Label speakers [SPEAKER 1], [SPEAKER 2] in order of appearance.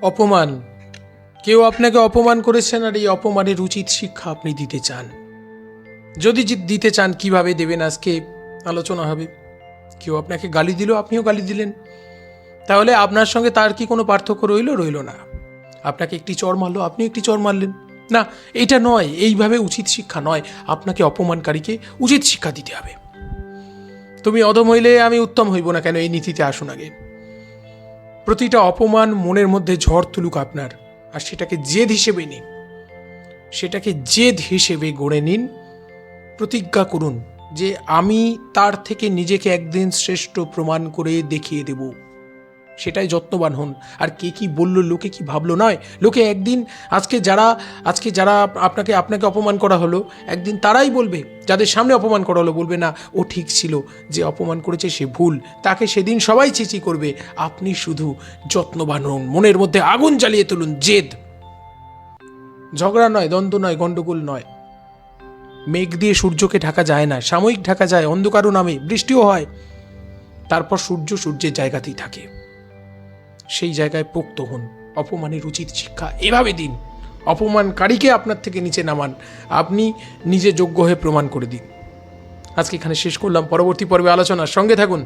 [SPEAKER 1] অপমান, কেউ আপনাকে অপমান করেছেন আর এই অপমানের উচিত শিক্ষা আপনি দিতে চান। যদি দিতে চান কিভাবে দেবেন আজকে আলোচনা হবে। কেউ আপনাকে গালি দিল, আপনিও গালি দিলেন, তাহলে আপনার সঙ্গে তার কি কোনো পার্থক্য রইল না? আপনাকে একটি চড় মারলো, আপনি একটি চড় মারলেন না, এটা নয়। এইভাবে উচিত শিক্ষা নয়। আপনাকে অপমানকারীকে উচিত শিক্ষা দিতে হবে। তুমি অধম হইলে আমি উত্তম হইব না কেন, এই নীতিতে আসুন আগে। প্রতিটা অপমান মনের মধ্যে ঝড় তুলুক আপনার, আর সেটাকে জেদ হিসেবে নিন, সেটাকে জেদ হিসেবে গড়ে নিন। প্রতিজ্ঞা করুন যে আমি তার থেকে নিজেকে একদিন শ্রেষ্ঠ প্রমাণ করে দেখিয়ে দেব। সেটাই যত্নবান হন। আর কে কি বললো, লোকে কি ভাবলো নয়। লোকে একদিন আজকে যারা আপনাকে অপমান করা হলো, একদিন তারাই বলবে, যাদের সামনে অপমান করা হলো, বলবে না ও ঠিক ছিল, যে অপমান করেছে সে ভুল, তাকে সেদিন সবাই চিচি করবে। আপনি শুধু যত্নবান হন, মনের মধ্যে আগুন জ্বালিয়ে তুলুন। জেদ, ঝগড়া নয়, দ্বন্দ্ব নয়, গণ্ডগোল নয়। মেঘ দিয়ে সূর্যকে ঢাকা যায় না, সাময়িক ঢাকা যায়, অন্ধকারও নামে, বৃষ্টিও হয়, তারপর সূর্যের জায়গাতেই থাকে। সেই জায়গায় পোক্ত হন। অপমানের উচিত শিক্ষা এভাবে দিন। অপমানকারীকে আপনার থেকে নিচে নামান, আপনি নিজে যোগ্য হয়ে প্রমাণ করে দিন। আজকে এখানে শেষ করলাম। পরবর্তী পর্বে আলোচনার সঙ্গে থাকুন।